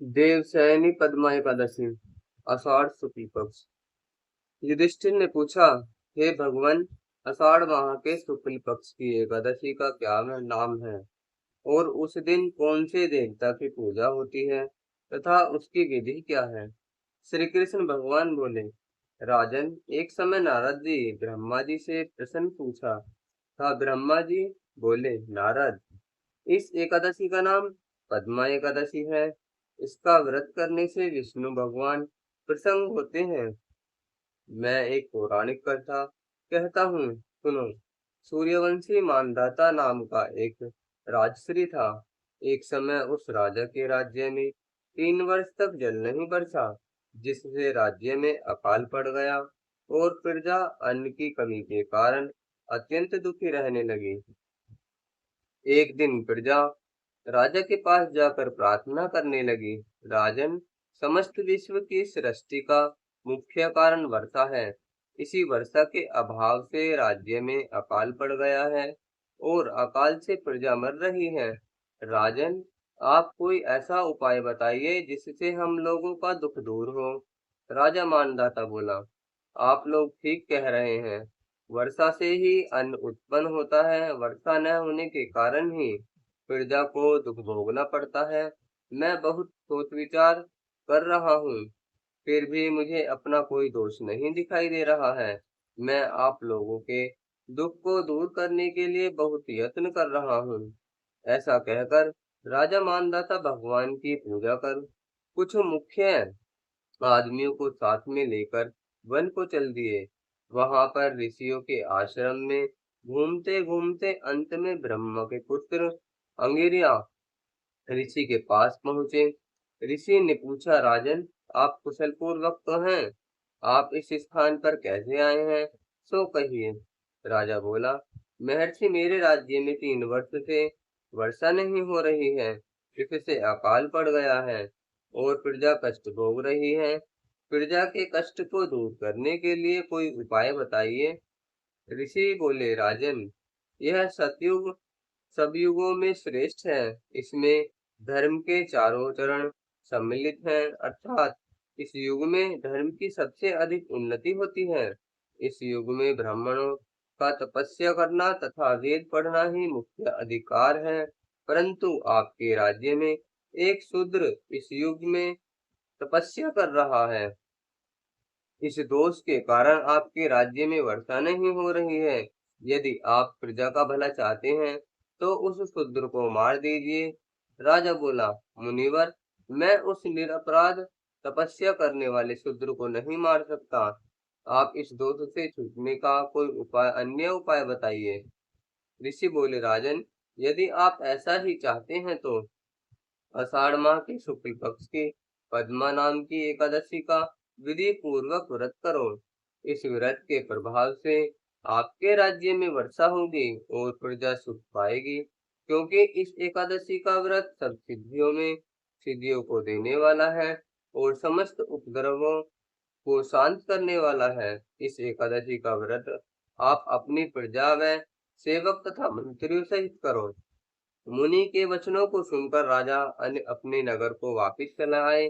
देवशयनी पद्मा एकादशी आषाढ़ शुक्ल पक्ष। युधिष्ठिर ने पूछा, हे भगवान, आषाढ़ माह के शुक्ल पक्ष की एकादशी का क्या नाम है और उस दिन कौन से देवता की पूजा होती है तथा उसकी विधि क्या है। श्री कृष्ण भगवान बोले, राजन, एक समय नारद जी ब्रह्मा जी से प्रश्न पूछा था। ब्रह्मा जी बोले, नारद, इस एकादशी का नाम पद्मा एकादशी है। इसका व्रत करने से विष्णु भगवान प्रसन्न होते हैं। मैं एक पौराणिक कथा कहता हूँ, सुनो। सूर्यवंशी मानधाता नाम का एक राजश्री था। एक समय उस राजा के राज्य में 3 वर्ष तक जल नहीं बरसा, जिससे राज्य में अकाल पड़ गया और प्रजा अन्न की कमी के कारण अत्यंत दुखी रहने लगी। एक दिन प्रजा राजा के पास जाकर प्रार्थना करने लगी, राजन, समस्त विश्व की सृष्टि का मुख्य कारण वर्षा है। इसी वर्षा के अभाव से राज्य में अकाल पड़ गया है और अकाल से प्रजा मर रही है। राजन, आप कोई ऐसा उपाय बताइए जिससे हम लोगों का दुख दूर हो। राजा मानदाता बोला, आप लोग ठीक कह रहे हैं। वर्षा से ही अन्न उत्पन्न होता है। वर्षा न होने के कारण ही प्रजा को दुख भोगना पड़ता है। मैं बहुत सोच विचार कर रहा हूँ, फिर भी मुझे अपना कोई दोष नहीं दिखाई दे रहा है। मैं आप लोगों के दुख को दूर करने के लिए बहुत यत्न कर रहा हूँ। ऐसा कहकर राजा मानदाता भगवान की पूजा कर कुछ मुख्य आदमियों को साथ में लेकर वन को चल दिए। वहां पर ऋषियों के आश्रम में घूमते घूमते अंत में ब्रह्मा के पुत्र अंगिरिया ऋषि के पास पहुंचे। ऋषि ने पूछा, राजन, आप कुशल पूर्वक तो हैं? आप इस स्थान पर कैसे आए हैं, सो कहिए। राजा बोला, महर्षि, मेरे राज्य में 3 वर्ष से वर्षा नहीं हो रही है, जिससे अकाल पड़ गया है और प्रजा कष्ट भोग रही है। प्रजा के कष्ट को दूर करने के लिए कोई उपाय बताइए। ऋषि बोले, राजन, यह सतयुग सब युगों में श्रेष्ठ है। इसमें धर्म के चारों चरण सम्मिलित हैं, अर्थात इस युग में धर्म की सबसे अधिक उन्नति होती है। इस युग में ब्राह्मणों का तपस्या करना तथा वेद पढ़ना ही मुख्य अधिकार है। परंतु आपके राज्य में एक शूद्र इस युग में तपस्या कर रहा है। इस दोष के कारण आपके राज्य में वर्षा नहीं हो रही है। यदि आप प्रजा का भला चाहते हैं तो उस शूद्र को मार दीजिए। राजा बोला, मुनिवर, मैं उस निरपराध तपस्या करने वाले शूद्र को नहीं मार सकता। आप इस दोष से छूटने का कोई अन्य उपाय बताइए। ऋषि बोले, राजन, यदि आप ऐसा ही चाहते हैं तो आषाढ़ माह के शुक्ल पक्ष की पद्मा नाम की एकादशी का विधि पूर्वक व्रत करो। इस व्रत के प्रभाव से आपके राज्य में वर्षा होगी और प्रजा सुख पाएगी, क्योंकि इस एकादशी का व्रत सब सिद्धियों में सिद्धियों को देने वाला है और समस्त उपद्रवों को शांत करने वाला है। इस एकादशी का व्रत आप अपनी प्रजा व सेवक तथा मंत्रियों सहित करो। मुनि के वचनों को सुनकर राजा अपने नगर को वापिस चला आए।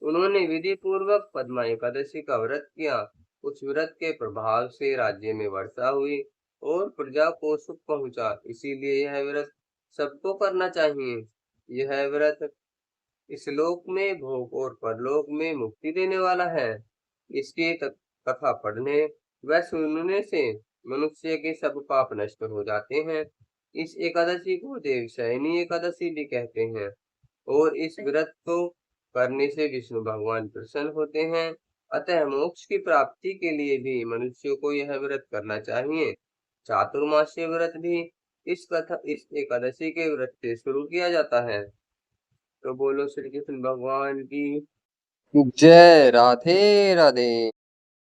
उन्होंने विधि पूर्वक पद्मा एकादशी का व्रत किया। उस व्रत के प्रभाव से राज्य में वर्षा हुई और प्रजा को सुख पहुंचा। इसीलिए यह व्रत सबको करना चाहिए। यह व्रत इस लोक में भोग और परलोक में मुक्ति देने वाला है। इसकी कथा पढ़ने व सुनने से मनुष्य के सब पाप नष्ट हो जाते हैं। इस एकादशी को देवशयनी एकादशी भी कहते हैं और इस व्रत को करने से विष्णु भगवान प्रसन्न होते हैं। अतः मोक्ष की प्राप्ति के लिए भी मनुष्य को यह व्रत करना चाहिए। चातुर्मास्य व्रत भी इस एकादशी के व्रत से शुरू किया जाता है। तो बोलो श्री कृष्ण भगवान की जय। राधे राधे।